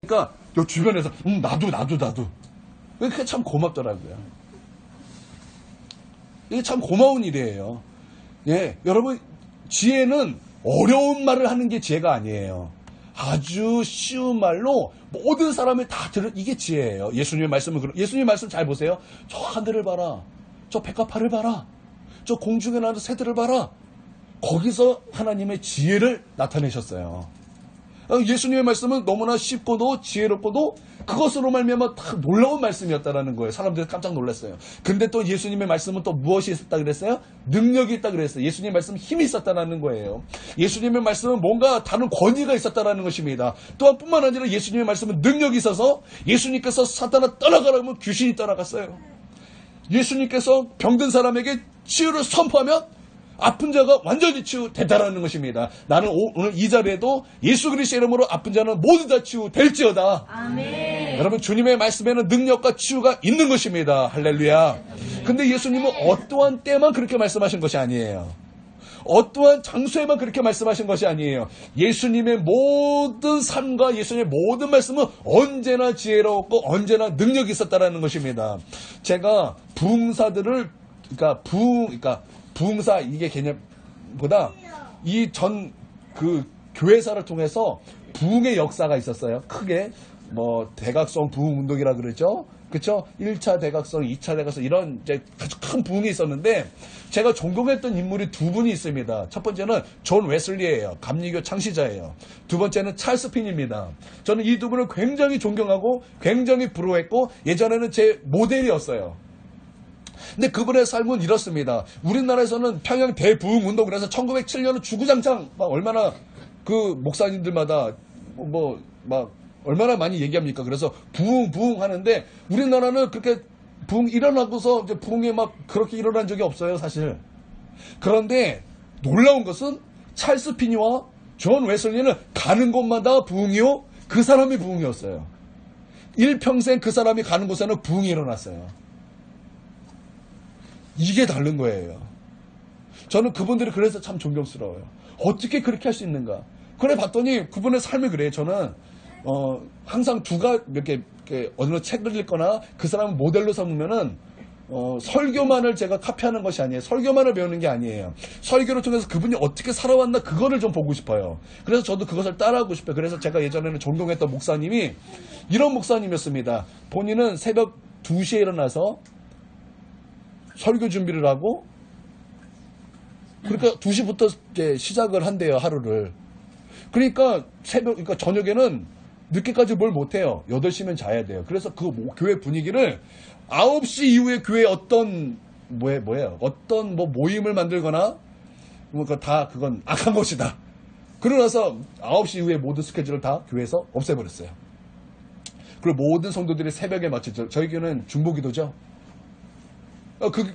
그러니까 요 주변에서 나도 그게 참 고맙더라고요. 이게 참 고마운 일이에요. 예, 여러분 지혜는 어려운 말을 하는 게 지혜가 아니에요. 아주 쉬운 말로 모든 사람이 다 들은 이게 지혜예요. 예수님의 말씀은 예수님의 말씀 잘 보세요. 저 하늘을 봐라. 저 백합화를 봐라. 저 공중에 나는 새들을 봐라. 거기서 하나님의 지혜를 나타내셨어요. 예수님의 말씀은 너무나 쉽고도 지혜롭고도 그것으로 말미암아 다 놀라운 말씀이었다라는 거예요. 사람들이 깜짝 놀랐어요. 근데 또 예수님의 말씀은 또 무엇이 있었다 그랬어요? 능력이 있다 그랬어요. 예수님의 말씀은 힘이 있었다라는 거예요. 예수님의 말씀은 뭔가 다른 권위가 있었다라는 것입니다. 또한 뿐만 아니라 예수님의 말씀은 능력이 있어서 예수님께서 사탄아 떠나가라면 귀신이 떠나갔어요. 예수님께서 병든 사람에게 치유를 선포하면 아픈 자가 완전히 치유되다라는 것입니다. 나는 오늘 이 자리에도 예수 그리스도의 이름으로 아픈 자는 모두 다 치유될지어다. 아멘. 여러분 주님의 말씀에는 능력과 치유가 있는 것입니다. 할렐루야. 근데 예수님은 어떠한 때만 그렇게 말씀하신 것이 아니에요. 어떠한 장소에만 그렇게 말씀하신 것이 아니에요. 예수님의 모든 삶과 예수님의 모든 말씀은 언제나 지혜로웠고 언제나 능력이 있었다라는 것입니다. 제가 부흥사들을 그러니까 부흥사 이게 개념보다 이 전 그 교회사를 통해서 부흥의 역사가 있었어요. 크게 뭐 대각성 부흥 운동이라 그러죠. 그렇죠? 1차 대각성, 2차 대각성 이런 이제 아주 큰 부흥이 있었는데 제가 존경했던 인물이 두 분이 있습니다. 첫 번째는 존 웨슬리예요. 감리교 창시자예요. 두 번째는 찰스 핀입니다. 저는 이 두 분을 굉장히 존경하고 굉장히 부러워했고 예전에는 제 모델이었어요. 근데 그분의 삶은 이렇습니다. 우리나라에서는 평양 대부흥 운동을 해서 1907년은 주구장창 막 얼마나 그 목사님들마다 막 얼마나 많이 얘기합니까? 그래서 부흥 하는데 우리나라는 그렇게 부흥 일어나고서 이제 부흥이 막 그렇게 일어난 적이 없어요, 사실. 그런데 놀라운 것은 찰스 피니와 존 웨슬리는 가는 곳마다 부흥이요. 그 사람이 부흥이었어요. 일평생 그 사람이 가는 곳에는 부흥이 일어났어요. 이게 다른 거예요. 저는 그분들이 그래서 참 존경스러워요. 어떻게 그렇게 할 수 있는가? 그래 봤더니 그분의 삶이 그래요. 저는 항상 이렇게 어느 책을 읽거나 그 사람을 모델로 삼으면은 설교만을 제가 카피하는 것이 아니에요. 설교만을 배우는 게 아니에요. 설교를 통해서 그분이 어떻게 살아왔나 그거를 좀 보고 싶어요. 그래서 저도 그것을 따라하고 싶어요. 그래서 제가 예전에는 존경했던 목사님이 이런 목사님이었습니다. 본인은 새벽 2시에 일어나서 설교 준비를 하고 그러니까 2시부터 이제 시작을 한대요, 하루를. 그러니까 그러니까 저녁에는 늦게까지 뭘 못해요. 8시면 자야 돼요. 그래서 그 교회 분위기를 9시 이후에 교회에 어떤 어떤 모임을 만들거나 다 그건 악한 것이다. 그러고 나서 9시 이후에 모든 스케줄을 다 교회에서 없애버렸어요. 그리고 모든 성도들이 새벽에 맞춰 저희 교회는 중보기도죠.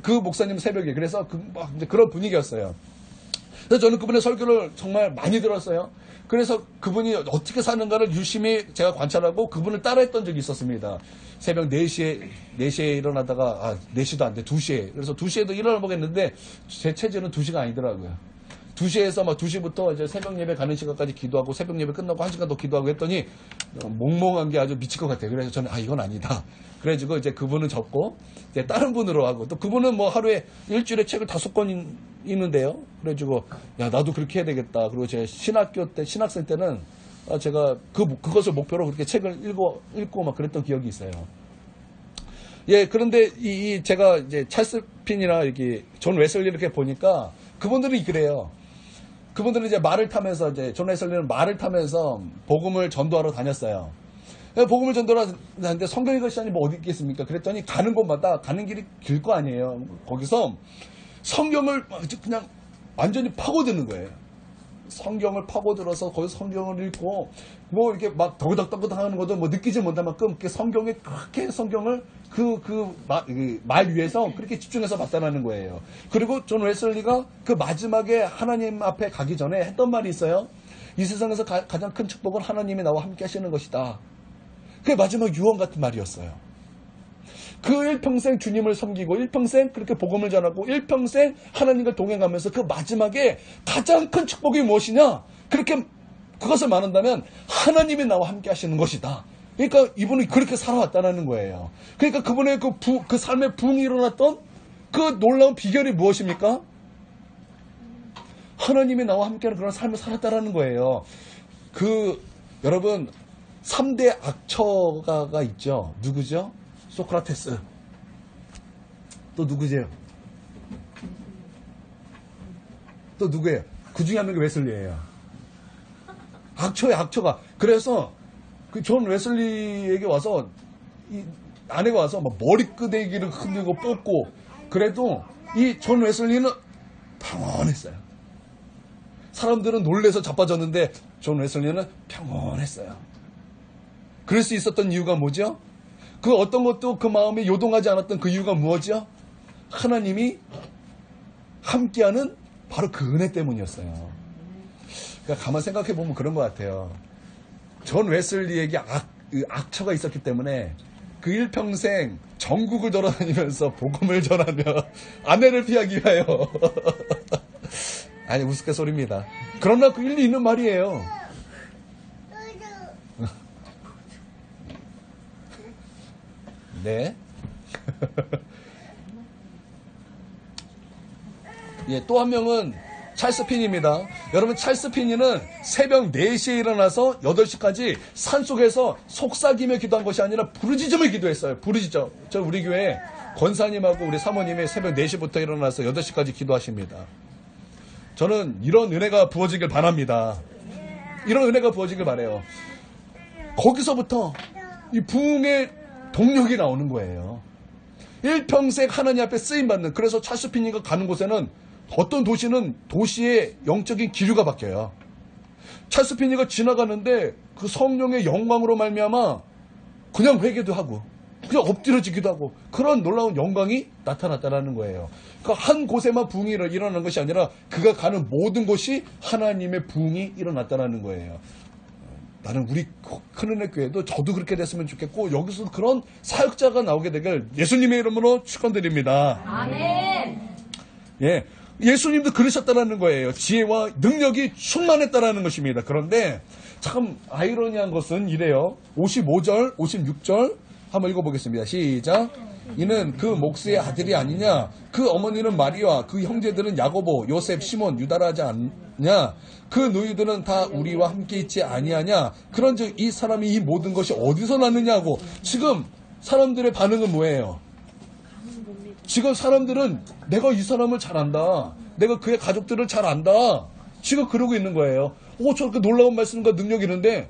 그 목사님 새벽에. 그래서 이제 그런 분위기였어요. 그래서 저는 그분의 설교를 정말 많이 들었어요. 그래서 그분이 어떻게 사는가를 유심히 제가 관찰하고 그분을 따라했던 적이 있었습니다. 새벽 4시에 일어나다가, 4시도 안 돼, 2시에. 그래서 2시에도 일어나보겠는데 제 체질은 2시가 아니더라고요. 2시에서 막 2시부터 이제 새벽 예배 가는 시간까지 기도하고 새벽 예배 끝나고 1시간 더 기도하고 했더니 몽롱한 게 아주 미칠 것 같아요. 그래서 저는 이건 아니다. 그래가지고 이제 그분은 접고 이제 다른 분으로 하고 또 그분은 하루에 일주일에 책을 5권 읽는데요. 그래가지고 야 나도 그렇게 해야 되겠다. 그리고 제 신학생 때는 제가 그것을 목표로 그렇게 책을 읽고 막 그랬던 기억이 있어요. 예, 그런데 제가 이제 찰스 핀이나 이렇게 존 웨슬리 이렇게 보니까 그분들이 그래요. 그분들은 이제 말을 타면서 이제 존 웨슬리는 말을 타면서 복음을 전도하러 다녔어요. 복음을 전도하러 다녔는데 성경 읽을 시간이 어디 있겠습니까? 그랬더니 가는 곳마다 가는 길이 길 거 아니에요. 거기서 성경을 그냥 완전히 파고드는 거예요. 성경을 파고들어서 거기서 성경을 읽고 이렇게 막 더그덕 하는 것도 느끼지 못할 만큼 성경을 말 위에서 그렇게 집중해서 봤다는 거예요. 그리고 존 웨슬리가 그 마지막에 하나님 앞에 가기 전에 했던 말이 있어요. 이 세상에서 가장 큰 축복은 하나님이 나와 함께 하시는 것이다. 그게 마지막 유언 같은 말이었어요. 그 일평생 주님을 섬기고 일평생 그렇게 복음을 전하고 일평생 하나님과 동행하면서 그 마지막에 가장 큰 축복이 무엇이냐? 그것을 말한다면 하나님이 나와 함께 하시는 것이다. 그러니까 이분이 그렇게 살아왔다는 거예요. 그러니까 그분의 그 삶의 부흥이 일어났던 그 놀라운 비결이 무엇입니까? 하나님이 나와 함께하는 그런 삶을 살았다는 거예요. 여러분 3대 악처가가 있죠. 누구죠? 소크라테스. 또 누구세요? 또 누구예요? 그 중에 한 명이 웨슬리예요. 악처예요, 악처가. 그래서 그 존 웨슬리에게 와서 이 아내가 와서 막 머리끄댕이를 흔들고 뽑고 그래도 이 존 웨슬리는 평온했어요. 사람들은 놀래서 자빠졌는데 존 웨슬리는 평온했어요. 그럴 수 있었던 이유가 뭐죠? 그 어떤 것도 그 마음에 요동하지 않았던 그 이유가 무엇이죠? 하나님이 함께하는 바로 그 은혜 때문이었어요. 그러니까 가만 생각해 보면 그런 것 같아요. 존 웨슬리에게 악처가 있었기 때문에 그 일평생 전국을 돌아다니면서 복음을 전하며 아내를 피하기 위하여 아니 우스갯소리입니다. 그러나 그 일리 있는 말이에요. 네. 예, 또 한 명은 찰스 피니입니다. 여러분 찰스 피니는 새벽 4시에 일어나서 8시까지 산속에서 속삭이며 기도한 것이 아니라 부르짖으며 기도했어요. 부르짖어. 저 우리 교회 권사님하고 우리 사모님이 새벽 4시부터 일어나서 8시까지 기도하십니다. 저는 이런 은혜가 부어지길 바랍니다. 이런 은혜가 부어지길 바라요. 거기서부터 이 부흥의 동력이 나오는 거예요. 일평생 하나님 앞에 쓰임받는. 그래서 찰스 피니가 가는 곳에는 어떤 도시는 도시의 영적인 기류가 바뀌어요. 찰스 피니가 지나가는데 그 성령의 영광으로 말미암아 그냥 회개도 하고 그냥 엎드려지기도 하고 그런 놀라운 영광이 나타났다는 거예요. 그러니까 한 곳에만 부흥이 일어나는 것이 아니라 그가 가는 모든 곳이 하나님의 부흥이 일어났다는 거예요. 나는 우리 큰은혜 교회도 저도 그렇게 됐으면 좋겠고 여기서 그런 사역자가 나오게 되길 예수님의 이름으로 축원드립니다. 아멘. 예, 예수님도 그러셨다는 거예요. 지혜와 능력이 충만했다는 것입니다. 그런데 참 아이러니한 것은 이래요. 55절, 56절 한번 읽어보겠습니다. 시작. 이는 그 목수의 아들이 아니냐? 그 어머니는 마리아, 그 형제들은 야고보, 요셉, 시몬, 유다라 하지 않냐? 그 너희들은 다 우리와 함께 있지 아니하냐? 그런즉 이 사람이 이 모든 것이 어디서 났느냐고. 지금 사람들의 반응은 뭐예요? 지금 사람들은 내가 이 사람을 잘 안다. 내가 그의 가족들을 잘 안다. 지금 그러고 있는 거예요. 저렇게 놀라운 말씀과 능력이 있는데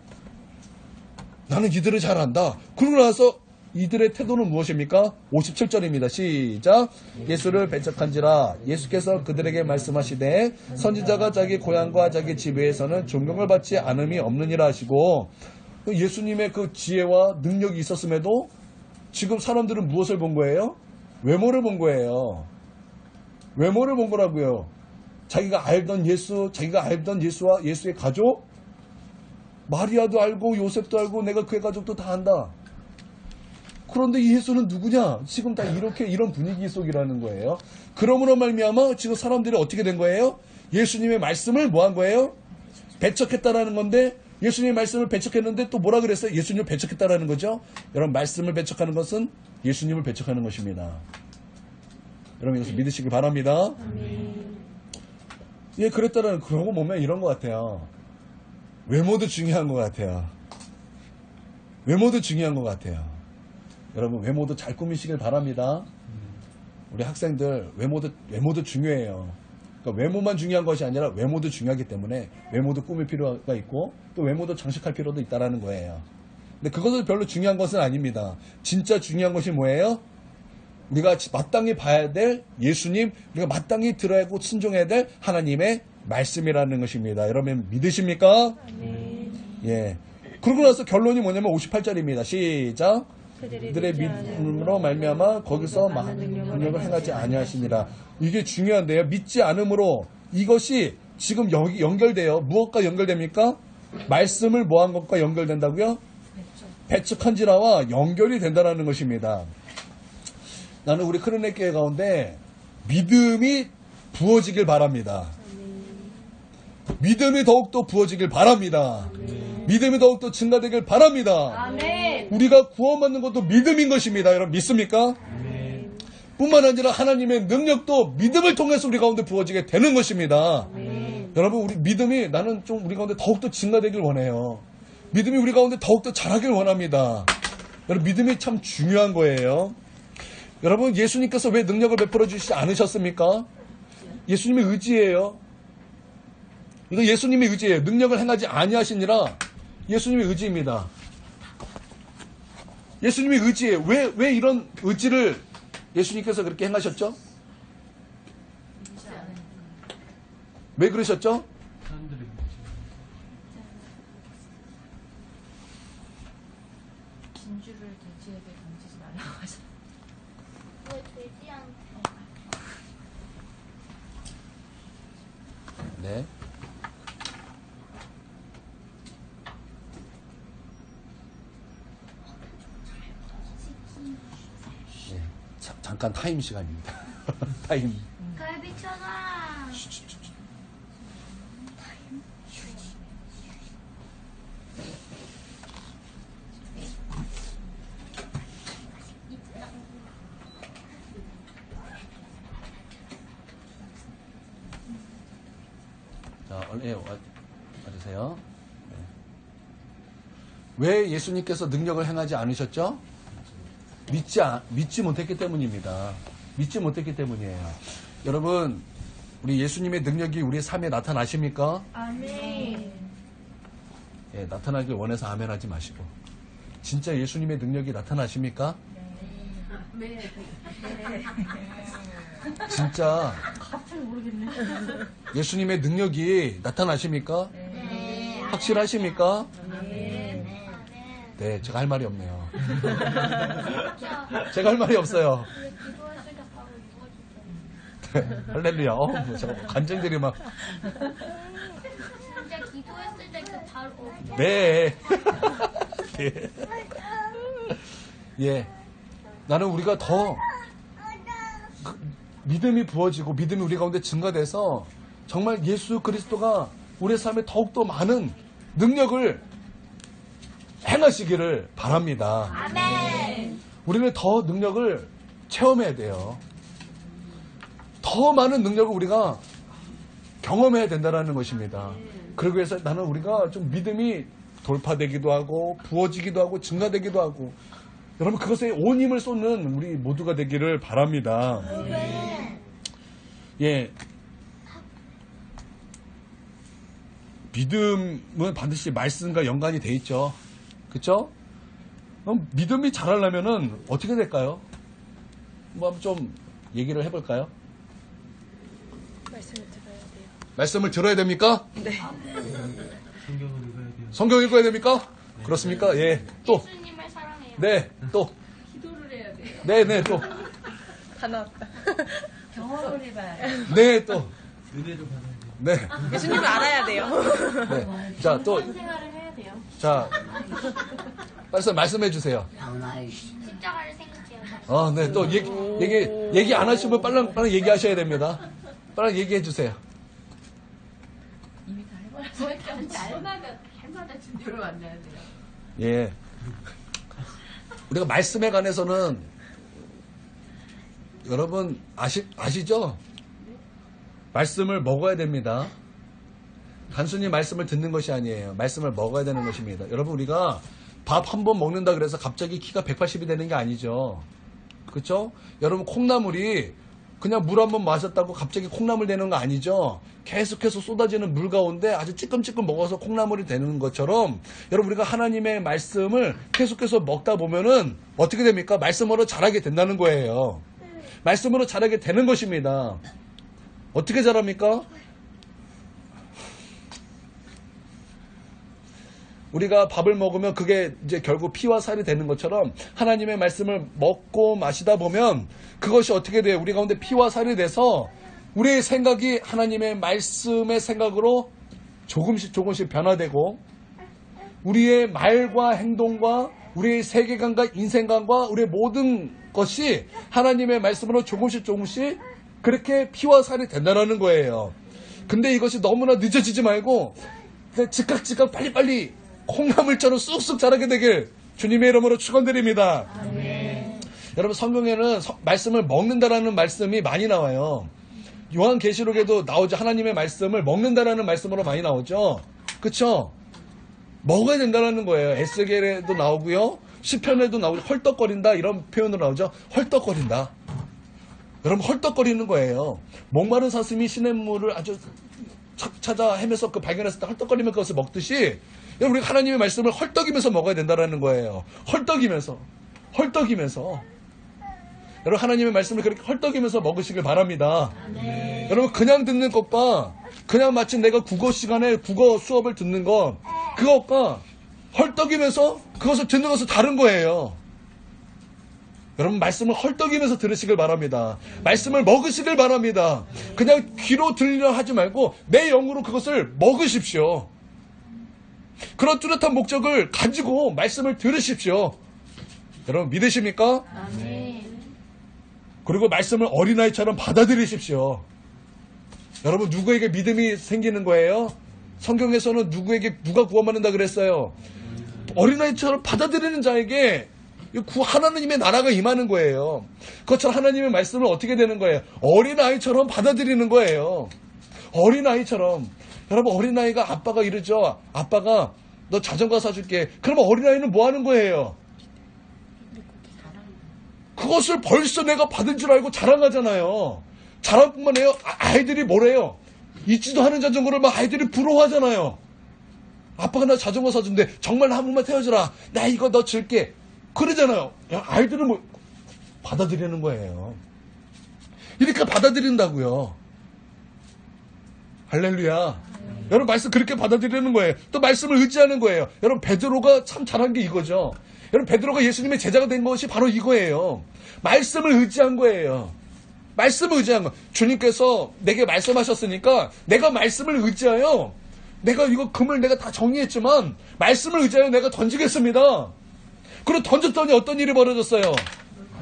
나는 이들을 잘 안다. 그러고 나서 이들의 태도는 무엇입니까? 57절입니다. 시작. 예수를 배척한지라 예수께서 그들에게 말씀하시되 선지자가 자기 고향과 자기 집에서는 존경을 받지 않음이 없느니라 하시고 예수님의 그 지혜와 능력이 있었음에도 지금 사람들은 무엇을 본 거예요? 외모를 본 거예요. 외모를 본 거라고요. 자기가 알던 예수, 자기가 알던 예수와 예수의 가족, 마리아도 알고 요셉도 알고 내가 그의 가족도 다 안다. 그런데 이 예수는 누구냐? 지금 다 이런 분위기 속이라는 거예요. 그러므로 말미암아 지금 사람들이 어떻게 된 거예요? 예수님의 말씀을 뭐 한 거예요? 배척했다라는 건데 예수님의 말씀을 배척했는데 또 뭐라 그랬어요? 예수님을 배척했다라는 거죠. 여러분 말씀을 배척하는 것은 예수님을 배척하는 것입니다. 여러분 이것을 믿으시길 바랍니다. 예, 그랬다라는 그러고 보면 이런 것 같아요. 외모도 중요한 것 같아요. 외모도 중요한 것 같아요. 여러분 외모도 잘 꾸미시길 바랍니다. 우리 학생들 외모도 중요해요. 그러니까 외모만 중요한 것이 아니라 외모도 중요하기 때문에 외모도 꾸밀 필요가 있고 또 외모도 장식할 필요도 있다라는 거예요. 근데 그것은 별로 중요한 것은 아닙니다. 진짜 중요한 것이 뭐예요? 우리가 마땅히 봐야 될 예수님, 우리가 마땅히 들어야 하고 순종해야 될 하나님의 말씀이라는 것입니다. 여러분 믿으십니까? 예. 그러고 나서 결론이 뭐냐면 58절입니다. 시작. 그들의 믿음으로 말미암아 거기서 많은 능력을 행하지 아니하시니라. 이게 중요한데요. 믿지 않음으로 이것이 지금 여기 연결돼요. 무엇과 연결됩니까? 말씀을 뭐한 것과 연결된다고요? 배척한지라와 연결이 된다는 것입니다. 나는 우리 큰은혜 교회 가운데 믿음이 부어지길 바랍니다. 믿음이 더욱더 부어지길 바랍니다. 믿음이 더욱더 증가되길 바랍니다. 아멘. 우리가 구원받는 것도 믿음인 것입니다. 여러분 믿습니까? 뿐만 아니라 하나님의 능력도 믿음을 통해서 우리 가운데 부어지게 되는 것입니다. 여러분 우리 믿음이 나는 좀 우리 가운데 더욱더 증가되길 원해요. 믿음이 우리 가운데 더욱더 자라길 원합니다. 여러분 믿음이 참 중요한 거예요. 여러분 예수님께서 왜 능력을 베풀어 주시지 않으셨습니까? 예수님의 의지예요. 이거 예수님의 의지예요. 능력을 행하지 아니하시니라 예수님의 의지입니다. 예수님의 의지예요. 왜 이런 의지를 예수님께서 그렇게 행하셨죠? 왜 그러셨죠? 진주를 돼지에게 던지지 말라고 하셨어요. 왜 돼지한테? 네. 네. 잠깐 타임 시간입니다. 타임. 갈비쳐라. 자, 얼른 와주세요. 네. 왜 예수님께서 능력을 행하지 않으셨죠? 믿지 못했기 때문입니다. 믿지 못했기 때문이에요. 여러분, 우리 예수님의 능력이 우리의 삶에 나타나십니까? 아멘. 예, 나타나길 원해서 아멘 하지 마시고. 진짜 예수님의 능력이 나타나십니까? 네. 진짜 갑자기 모르겠네. 예수님의 능력이 나타나십니까? 네. 확실하십니까? 네. 네, 제가 할 말이 없네요. 진짜 제가 할 말이 없어요. 기도했을 때 바로 이루어지잖아요. 네, 할렐루야. 잠깐 간증들이 막. 진짜 기도했을 때 그 바로 네. 예. 예. 나는 우리가 더 믿음이 부어지고 믿음이 우리 가운데 증가돼서 정말 예수 그리스도가 우리의 삶에 더욱더 많은 능력을 행하시기를 바랍니다. 아멘. 우리는 더 능력을 체험해야 돼요. 더 많은 능력을 우리가 경험해야 된다는 것입니다. 그러기 위해서 나는 우리가 좀 믿음이 돌파되기도 하고 부어지기도 하고 증가되기도 하고 여러분 그것에 온 힘을 쏟는 우리 모두가 되기를 바랍니다. 예, 믿음은 반드시 말씀과 연관이 돼 있죠. 그렇죠? 그럼 믿음이 자라려면은 어떻게 될까요? 뭐 좀 얘기를 해볼까요? 말씀을 들어야 돼요. 말씀을 들어야 됩니까? 네. 성경을 읽어야 돼요. 성경 읽어야 됩니까? 그렇습니까? 예. 또. 예수님을 사랑해요. 네. 또. 기도를 해야 돼요. 네, 네, 또. 다 나왔다. 경험을 해봐야 돼요. 네, 또. 은혜를 받아야 돼요. 네. 예수님을 알아야 돼요. 네. 자, 또. 생활을 해야 돼요. 자. 말씀해 주세요. 십자가를 생각해요. 네. 또 얘기 안 하시면 빨리 얘기하셔야 됩니다. 빨리 얘기해 주세요. 이미 다 해버려서 날마다 진도를 만나야 돼요. 예. 우리가 말씀에 관해서는 여러분 아시죠? 말씀을 먹어야 됩니다. 단순히 말씀을 듣는 것이 아니에요. 말씀을 먹어야 되는 것입니다. 여러분 우리가 밥 한 번 먹는다 그래서 갑자기 키가 180이 되는 게 아니죠. 그렇죠? 여러분 콩나물이 그냥 물 한 번 마셨다고 갑자기 콩나물 되는 거 아니죠. 계속해서 쏟아지는 물 가운데 아주 찌끔찌끔 먹어서 콩나물이 되는 것처럼 여러분 우리가 하나님의 말씀을 계속해서 먹다 보면은 어떻게 됩니까? 말씀으로 자라게 된다는 거예요. 말씀으로 자라게 되는 것입니다. 어떻게 자랍니까? 우리가 밥을 먹으면 그게 이제 결국 피와 살이 되는 것처럼 하나님의 말씀을 먹고 마시다 보면 그것이 어떻게 돼요? 우리 가운데 피와 살이 돼서 우리의 생각이 하나님의 말씀의 생각으로 조금씩 변화되고 우리의 말과 행동과 우리의 세계관과 인생관과 우리의 모든 것이 하나님의 말씀으로 조금씩 그렇게 피와 살이 된다는 거예요. 근데 이것이 너무나 늦어지지 말고 즉각 빨리빨리 콩나물처럼 쑥쑥 자라게 되길 주님의 이름으로 축원드립니다. 여러분 성경에는 말씀을 먹는다라는 말씀이 많이 나와요. 요한계시록에도 나오죠. 하나님의 말씀을 먹는다라는 말씀으로 많이 나오죠. 그쵸? 먹어야 된다는 거예요. 에스겔에도 나오고요. 시편에도 나오고 헐떡거린다 이런 표현으로 나오죠. 헐떡거린다. 여러분 헐떡거리는 거예요. 목마른 사슴이 시냇물을 아주 찾아 헤매서 그 발견했을 때 헐떡거리면 그것을 먹듯이 여러분 우리가 하나님의 말씀을 헐떡이면서 먹어야 된다는 거예요. 헐떡이면서. 여러분 하나님의 말씀을 그렇게 헐떡이면서 먹으시길 바랍니다. 여러분 그냥 듣는 것과 그냥 마치 내가 국어 시간에 국어 수업을 듣는 것 그것과 헐떡이면서 그것을 듣는 것은 다른 거예요. 여러분 말씀을 헐떡이면서 들으시길 바랍니다. 말씀을 먹으시길 바랍니다. 그냥 귀로 들으려 하지 말고 내 영으로 그것을 먹으십시오. 그런 뚜렷한 목적을 가지고 말씀을 들으십시오. 여러분 믿으십니까? 그리고 말씀을 어린아이처럼 받아들이십시오. 여러분 누구에게 믿음이 생기는 거예요? 성경에서는 누가 구원받는다 그랬어요? 어린아이처럼 받아들이는 자에게 하나님의 나라가 임하는 거예요. 그것처럼 하나님의 말씀은 어떻게 되는 거예요? 어린아이처럼 받아들이는 거예요. 어린아이처럼. 여러분 어린아이가 아빠가 이러죠. 아빠가 너 자전거 사줄게. 그러면 어린아이는 뭐 하는 거예요? 그것을 벌써 내가 받은 줄 알고 자랑하잖아요. 자랑뿐만 아니라 아이들이 뭐래요? 있지도 않은 자전거를 막 아이들이 부러워하잖아요. 아빠가 나 자전거 사준대. 정말 한 번만 태워주라. 나 이거 너 줄게. 그러잖아요. 아이들은 뭐 받아들이는 거예요. 이렇게 받아들인다고요. 할렐루야. 여러분 말씀 그렇게 받아들이는 거예요. 또 말씀을 의지하는 거예요. 여러분 베드로가 참 잘한 게 이거죠. 여러분 베드로가 예수님의 제자가 된 것이 바로 이거예요. 말씀을 의지한 거예요. 말씀을 의지한 거. 주님께서 내게 말씀하셨으니까 내가 말씀을 의지하여 내가 이거 금을 내가 다 정리했지만 말씀을 의지하여 내가 던지겠습니다. 그리고 던졌더니 어떤 일이 벌어졌어요?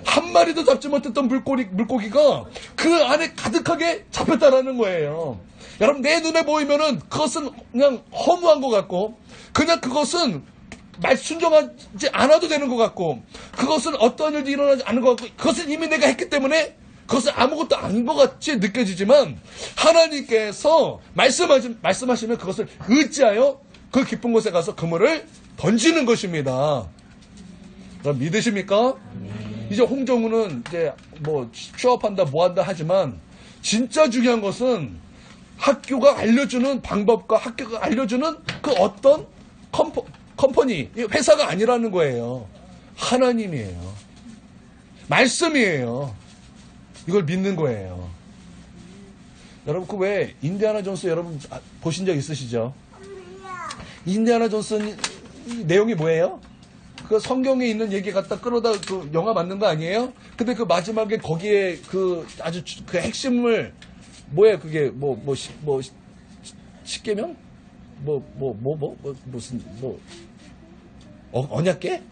한 마리도 잡지 못했던 물고기가 그 안에 가득하게 잡혔다라는 거예요. 여러분 내 눈에 보이면은 그것은 그냥 허무한 것 같고 그냥 그것은 순종하지 않아도 되는 것 같고 그것은 어떤 일도 일어나지 않은 것 같고 그것은 이미 내가 했기 때문에 그것은 아무것도 아닌 것 같이 느껴지지만 하나님께서 말씀하시면 그것을 의지하여 그 깊은 곳에 가서 그물을 던지는 것입니다. 그럼 믿으십니까? 이제 홍정우는 이제 뭐 취업한다 뭐한다 하지만 진짜 중요한 것은 학교가 알려주는 방법과 학교가 알려주는 그 어떤 컴퍼니, 회사가 아니라는 거예요. 하나님이에요. 말씀이에요. 이걸 믿는 거예요. 여러분 그 왜 인디아나 존스 여러분 보신 적 있으시죠? 인디아나 존스 내용이 뭐예요? 그 성경에 있는 얘기 갖다 끌어다 그 영화 만든 거 아니에요? 근데 그 마지막에 거기에 그 아주 그 핵심을 뭐예요? 그게 십계명? 무슨 언약계?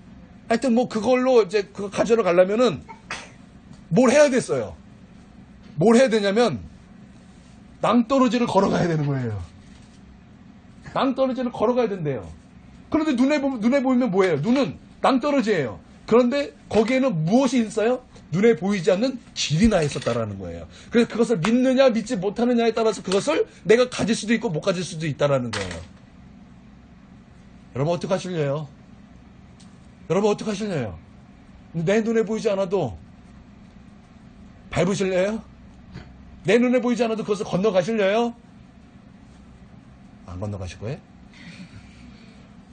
하여튼 뭐 그걸로 이제 그거 가져러 가려면은 뭘 해야 됐어요? 뭘 해야 되냐면 낭떠러지를 걸어가야 되는 거예요. 낭떠러지를 걸어가야 된대요. 그런데 눈에 보이면 뭐예요? 눈은 낭떠러지예요. 그런데 거기에는 무엇이 있어요? 눈에 보이지 않는 길이 나 있었다라는 거예요. 그래서 그것을 믿느냐 믿지 못하느냐에 따라서 그것을 내가 가질 수도 있고 못 가질 수도 있다라는 거예요. 여러분 어떻게 하실래요? 여러분 어떻게 하실래요? 내 눈에 보이지 않아도 밟으실래요? 내 눈에 보이지 않아도 그것을 건너가실래요? 안 건너가실 거예요?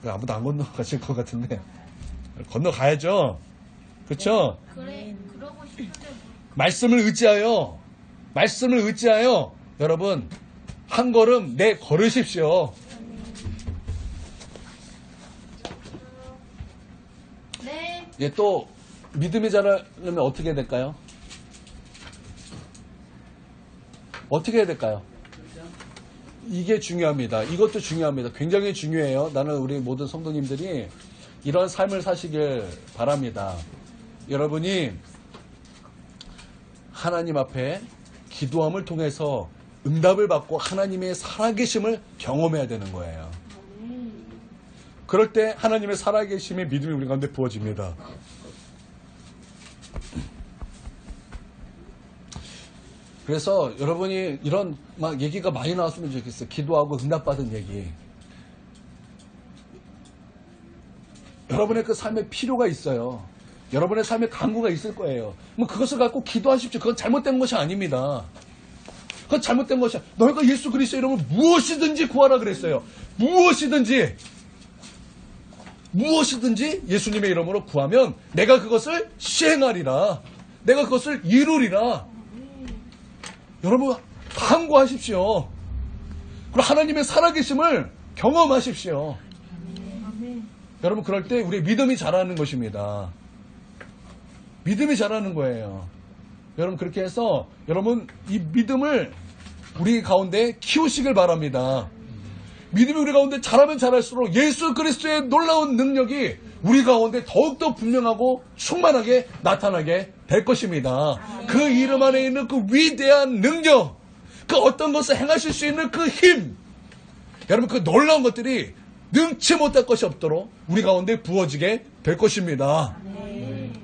아무도 안 건너가실 것 같은데 건너가야죠. 그렇죠? 그래, 그러고 싶은데 말씀을 의지하여 여러분 한 걸음 걸으십시오. 네. 예, 또 믿음이 자라려면 어떻게 해야 될까요? 어떻게 해야 될까요? 이게 중요합니다. 이것도 중요합니다. 굉장히 중요해요. 나는 우리 모든 성도님들이 이런 삶을 사시길 바랍니다. 여러분이 하나님 앞에 기도함을 통해서 응답을 받고 하나님의 살아계심을 경험해야 되는 거예요. 그럴 때 하나님의 살아계심의 믿음이 우리 가운데 부어집니다. 그래서 여러분이 이런 막 얘기가 많이 나왔으면 좋겠어요. 기도하고 응답받은 얘기. 여러분의 그 삶에 필요가 있어요. 여러분의 삶에 간구가 있을 거예요. 뭐 그것을 갖고 기도하십시오. 그건 잘못된 것이 아닙니다. 그건 잘못된 것이야. 너희가 예수 그리스도 이름으로 무엇이든지 구하라 그랬어요. 무엇이든지 예수님의 이름으로 구하면 내가 그것을 시행하리라. 내가 그것을 이루리라. 여러분 간구하십시오. 그리고 하나님의 살아계심을 경험하십시오. 여러분 그럴 때 우리의 믿음이 자라는 것입니다. 믿음이 자라는 거예요. 여러분 그렇게 해서 여러분 이 믿음을 우리 가운데 키우시길 바랍니다. 믿음이 우리 가운데 자라면 자랄수록 예수 그리스도의 놀라운 능력이 우리 가운데 더욱더 분명하고 충만하게 나타나게 될 것입니다. 그 이름 안에 있는 그 위대한 능력, 그 어떤 것을 행하실 수 있는 그 힘, 여러분 그 놀라운 것들이 능치 못할 것이 없도록 우리 가운데 부어지게 될 것입니다.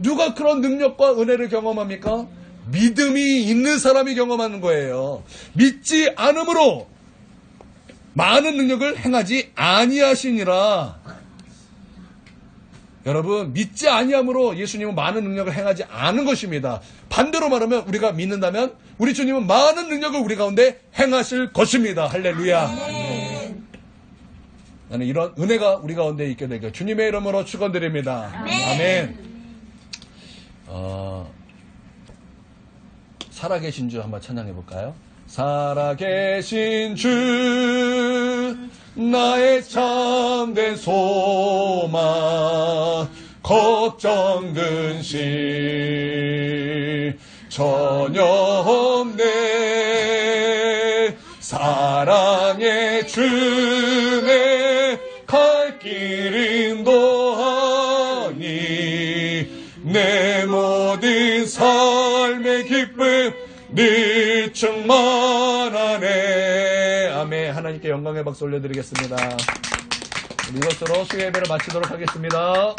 누가 그런 능력과 은혜를 경험합니까? 믿음이 있는 사람이 경험하는 거예요. 믿지 않음으로 많은 능력을 행하지 아니하시니라. 여러분 믿지 아니함으로 예수님은 많은 능력을 행하지 않은 것입니다. 반대로 말하면 우리가 믿는다면 우리 주님은 많은 능력을 우리 가운데 행하실 것입니다. 할렐루야. 나는 이런 은혜가 우리 가운데 있게 되길 주님의 이름으로 축원드립니다. 아멘. 살아계신 주 한번 찬양해 볼까요? 살아계신 주 나의 참된 소망 걱정 근심 전혀 없네 사랑의 주네 갈 길 인도하니 내 모든 삶의 기쁨 늘 충만하네. 아멘. 하나님께 영광의 박수 올려드리겠습니다. 이것으로 수요 예배를 마치도록 하겠습니다.